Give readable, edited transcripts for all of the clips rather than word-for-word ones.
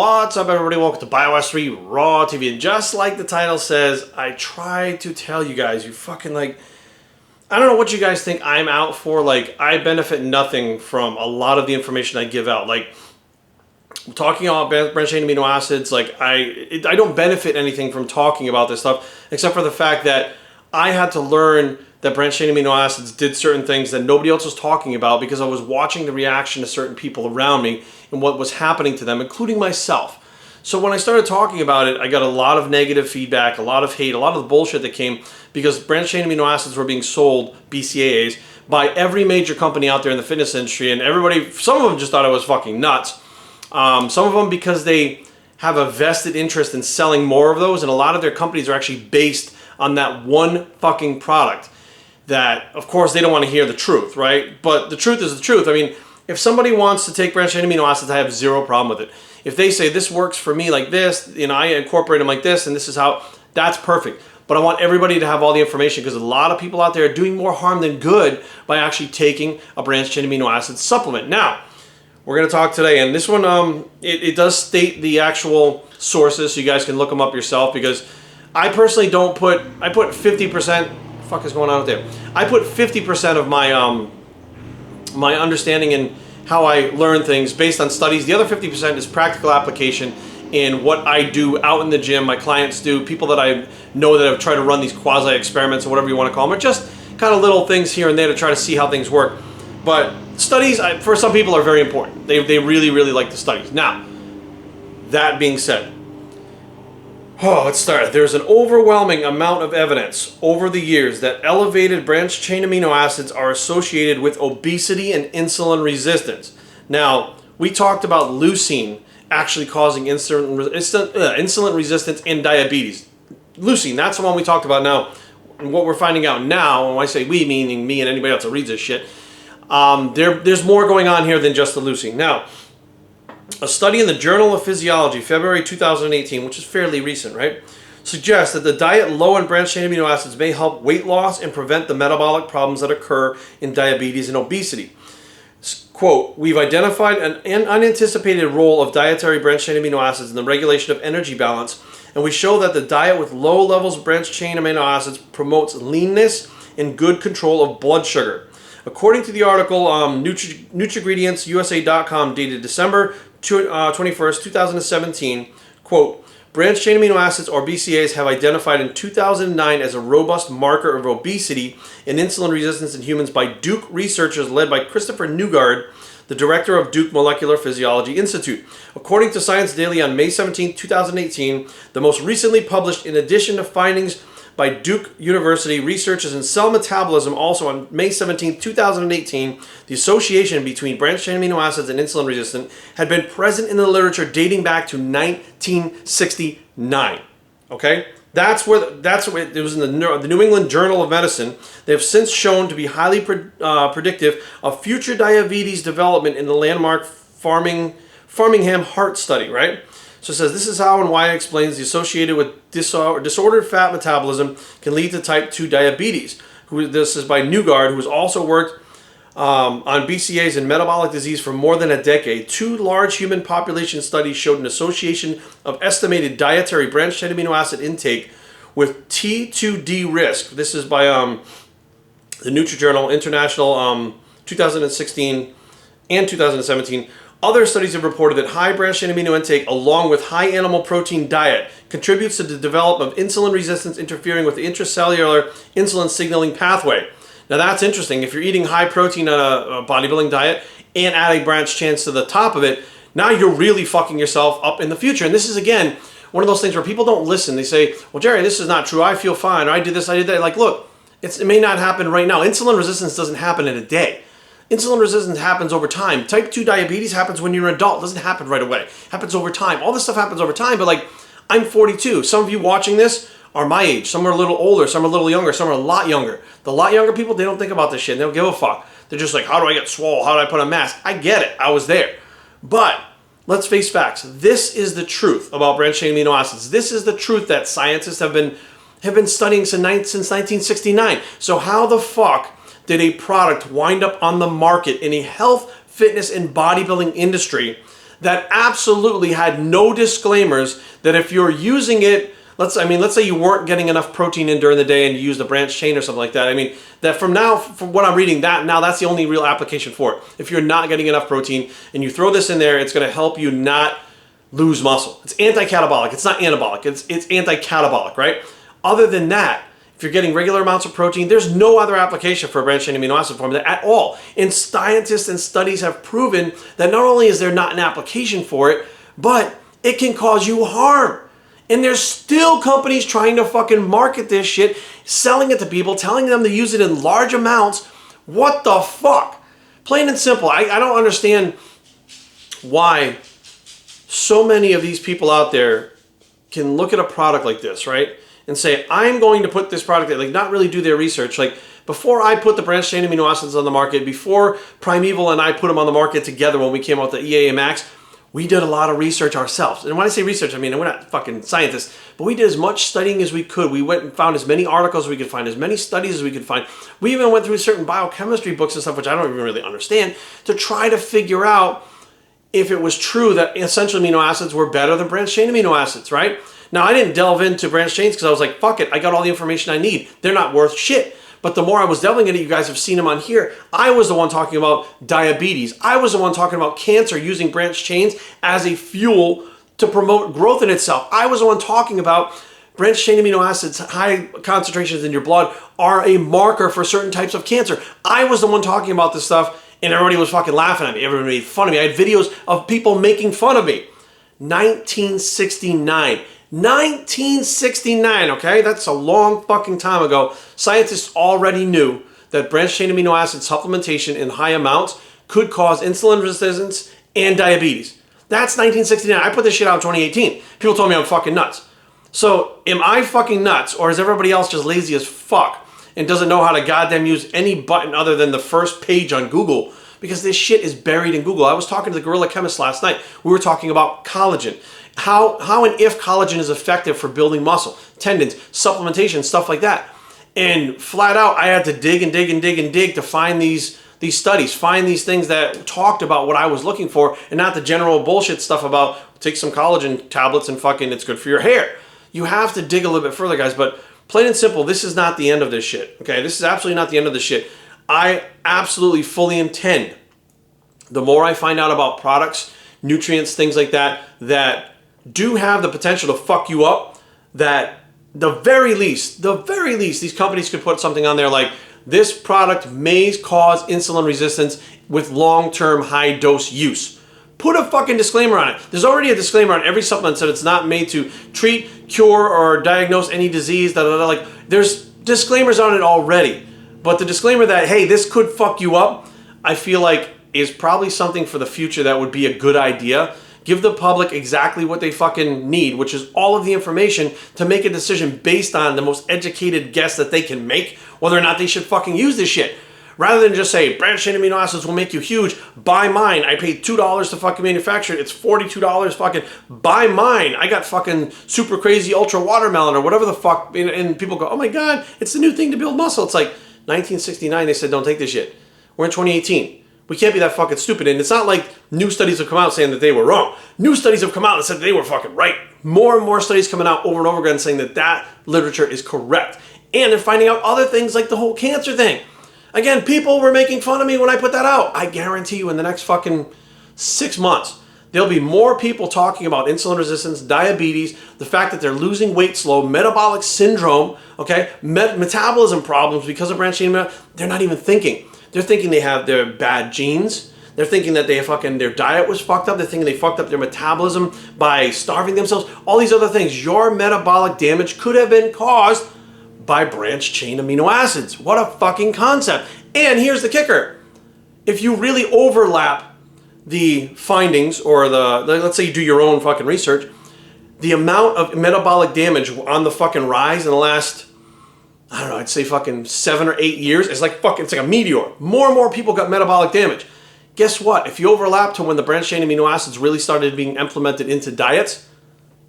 What's up, everybody? Welcome to BioS3 Raw TV. And just like the title says, I try to tell you guys, you fucking I don't know what you guys think I'm out for. I benefit nothing from a lot of the information I give out. Talking about branched-chain amino acids, I don't benefit anything from talking about this stuff, except for the fact that I had to learn that branched-chain amino acids did certain things that nobody else was talking about because I was watching the reaction to certain people around me and what was happening to them, including myself. So when I started talking about it, I got a lot of negative feedback, a lot of hate, a lot of the bullshit that came because branched-chain amino acids were being sold, BCAAs, by every major company out there in the fitness industry, and everybody, some of them just thought I was fucking nuts. Some of them because they have a vested interest in selling more of those, and a lot of their companies are actually based on that one fucking product. That, of course, they don't want to hear the truth, right? But the truth is the truth. I mean, if somebody wants to take branched-chain amino acids, I have zero problem with it. If they say this works for me like this, I incorporate them like this, and this is how, that's perfect. But I want everybody to have all the information because a lot of people out there are doing more harm than good by actually taking a branched-chain amino acid supplement. Now, we're going to talk today, and this one, it does state the actual sources, so you guys can look them up yourself, because I personally don't put, I put 50%, fuck is going on out there? I put 50% of my my understanding and how I learn things based on studies. The other 50% is practical application in what I do out in the gym, my clients do, people that I know that have tried to run these quasi-experiments or whatever you want to call them, or just kind of little things here and there to try to see how things work. But studies, for some people, are very important. They really, really like the studies. Now, that being said, let's start. There's an overwhelming amount of evidence over the years that elevated branched-chain amino acids are associated with obesity and insulin resistance. Now, we talked about leucine actually causing insulin resistance and diabetes. Leucine, that's the one we talked about now. And what we're finding out now, and when I say we, meaning me and anybody else that reads this shit, there's more going on here than just the leucine. Now, a study in the Journal of Physiology, February 2018, which is fairly recent, right, suggests that the diet low in branched-chain amino acids may help weight loss and prevent the metabolic problems that occur in diabetes and obesity. Quote, we've identified an unanticipated role of dietary branched-chain amino acids in the regulation of energy balance, and we show that the diet with low levels of branched-chain amino acids promotes leanness and good control of blood sugar. According to the article, NutriGredientsUSA.com, dated December 21st, 2017, quote, branched-chain amino acids, or BCAAs, have identified in 2009 as a robust marker of obesity and insulin resistance in humans by Duke researchers led by Christopher Newgard, the director of Duke Molecular Physiology Institute. According to Science Daily on May 17, 2018, the most recently published, in addition to findings by Duke University researchers in cell metabolism, also on May 17, 2018, the association between branched-chain amino acids and insulin resistance had been present in the literature dating back to 1969. Okay? That's where it was in the New England Journal of Medicine. They have since shown to be highly predictive of future diabetes development in the landmark Framingham Heart Study, right? So it says, this is how and why it explains the associated with disordered fat metabolism can lead to type 2 diabetes. This is by Newgard, who has also worked on BCAAs and metabolic disease for more than a decade. 2 large human population studies showed an association of estimated dietary branched-chain amino acid intake with T2D risk. This is by the NutriJournal International 2016 and 2017. Other studies have reported that high branched-chain amino intake, along with high animal protein diet, contributes to the development of insulin resistance, interfering with the intracellular insulin signaling pathway. Now that's interesting. If you're eating high protein on a bodybuilding diet and adding branched chains to the top of it, now you're really fucking yourself up in the future. And this is, again, one of those things where people don't listen. They say, well, Jerry, this is not true. I feel fine. Or I did this, I did that. Like, look, it may not happen right now. Insulin resistance doesn't happen in a day. Insulin resistance happens over time. Type 2 diabetes happens when you're an adult. It doesn't happen right away. It happens over time. All this stuff happens over time, but I'm 42. Some of you watching this are my age. Some are a little older. Some are a little younger. Some are a lot younger. The lot younger people, they don't think about this shit. They don't give a fuck. They're just like, how do I get swole? How do I put a mask? I get it. I was there. But let's face facts. This is the truth about branched-chain amino acids. This is the truth that scientists have been studying since 1969. So how the fuck did a product wind up on the market in a health, fitness, and bodybuilding industry that absolutely had no disclaimers that if you're using it, let's say you weren't getting enough protein in during the day and you used a branched chain or something like that. I mean, that from what I'm reading, that's the only real application for it. If you're not getting enough protein and you throw this in there, it's going to help you not lose muscle. It's anti-catabolic. It's not anabolic. It's anti-catabolic, right? Other than that, if you're getting regular amounts of protein, there's no other application for a branched chain amino acid formula at all. And scientists and studies have proven that not only is there not an application for it, but it can cause you harm. And there's still companies trying to fucking market this shit, selling it to people, telling them to use it in large amounts. What the fuck? Plain and simple. I don't understand why so many of these people out there can look at a product like this, right? And say, I'm going to put this product there, like not really do their research. Like before I put the branched chain amino acids on the market, before Primeval and I put them on the market together when we came out with the EAA Max, we did a lot of research ourselves. And when I say research, I mean, we're not fucking scientists, but we did as much studying as we could. We went and found as many articles as we could find, as many studies as we could find. We even went through certain biochemistry books and stuff, which I don't even really understand, to try to figure out if it was true that essential amino acids were better than branched chain amino acids, right? Now, I didn't delve into branched chains because I was like, fuck it, I got all the information I need. They're not worth shit. But the more I was delving into it, you guys have seen them on here, I was the one talking about diabetes. I was the one talking about cancer using branched chains as a fuel to promote growth in itself. I was the one talking about branched chain amino acids, high concentrations in your blood are a marker for certain types of cancer. I was the one talking about this stuff, and everybody was fucking laughing at me. Everybody made fun of me. I had videos of people making fun of me. 1969. 1969, okay? That's a long fucking time ago. Scientists already knew that branched chain amino acid supplementation in high amounts could cause insulin resistance and diabetes. That's 1969. I put this shit out in 2018. People told me I'm fucking nuts. So, am I fucking nuts, or is everybody else just lazy as fuck and doesn't know how to goddamn use any button other than the first page on Google? Because this shit is buried in Google. I was talking to the Gorilla Chemist last night. We were talking about collagen. How and if collagen is effective for building muscle, tendons, supplementation, stuff like that. And flat out, I had to dig and dig and dig and dig to find these studies, find these things that talked about what I was looking for, and not the general bullshit stuff about take some collagen tablets and fucking it's good for your hair. You have to dig a little bit further, guys, but plain and simple, this is not the end of this shit, okay? This is absolutely not the end of this shit. I absolutely fully intend, the more I find out about products, nutrients, things like that, that do have the potential to fuck you up, that the very least, these companies could put something on there like, this product may cause insulin resistance with long-term high-dose use. Put a fucking disclaimer on it. There's already a disclaimer on every supplement that it's not made to treat, cure, or diagnose any disease. Like, there's disclaimers on it already. But the disclaimer that, hey, this could fuck you up, I feel like is probably something for the future that would be a good idea. Give the public exactly what they fucking need, which is all of the information to make a decision based on the most educated guess that they can make, whether or not they should fucking use this shit. Rather than just say, branched chain amino acids will make you huge, buy mine. I paid $2 to fucking manufacture it. It's $42 fucking, buy mine. I got fucking super crazy ultra watermelon or whatever the fuck. And people go, oh my God, it's the new thing to build muscle. It's like 1969, they said, don't take this shit. We're in 2018. We can't be that fucking stupid. And it's not like new studies have come out saying that they were wrong. New studies have come out and said they were fucking right. More and more studies coming out over and over again saying that that literature is correct. And they're finding out other things like the whole cancer thing. Again, people were making fun of me when I put that out. I guarantee you in the next fucking 6 months, there'll be more people talking about insulin resistance, diabetes, the fact that they're losing weight slow, metabolic syndrome, okay, metabolism problems because of branched chain. They're not even thinking. They're thinking they have their bad genes. They're thinking that their diet was fucked up. They're thinking they fucked up their metabolism by starving themselves. All these other things. Your metabolic damage could have been caused by branched chain amino acids. What a fucking concept. And here's the kicker. If you really overlap the findings or let's say you do your own fucking research, the amount of metabolic damage on the fucking rise in the last, I don't know, I'd say fucking 7 or 8 years, it's like a meteor. More and more people got metabolic damage. Guess what? If you overlap to when the branched chain amino acids really started being implemented into diets,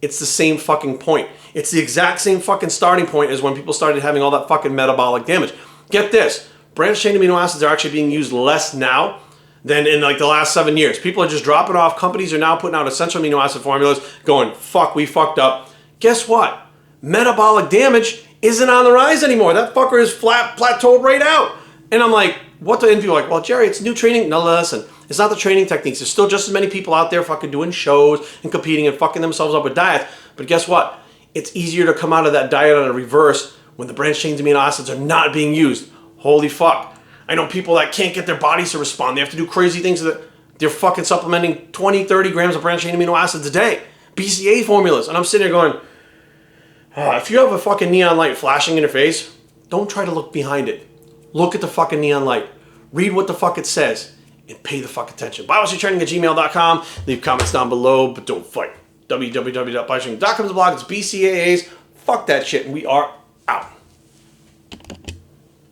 it's the same fucking point. It's the exact same fucking starting point as when people started having all that fucking metabolic damage. Get this, branched chain amino acids are actually being used less now than in like the last 7 years. People are just dropping off. Companies are now putting out essential amino acid formulas going, fuck, we fucked up. Guess what? Metabolic damage isn't on the rise anymore. That fucker is plateaued right out. And I'm like, what the people are like, well, Jerry, it's new training. No, listen, it's not the training techniques. There's still just as many people out there fucking doing shows and competing and fucking themselves up with diets. But guess what? It's easier to come out of that diet on a reverse when the branched chain amino acids are not being used. Holy fuck. I know people that can't get their bodies to respond. They have to do crazy things. They're fucking supplementing 20, 30 grams of branched chain amino acids a day. BCAA formulas. And I'm sitting there going, if you have a fucking neon light flashing in your face, don't try to look behind it. Look at the fucking neon light. Read what the fuck it says and pay the fuck attention. BioStraining@gmail.com. Leave comments down below, but don't fight. www.biostraining.com is the blog. It's BCAAs. Fuck that shit, and we are out.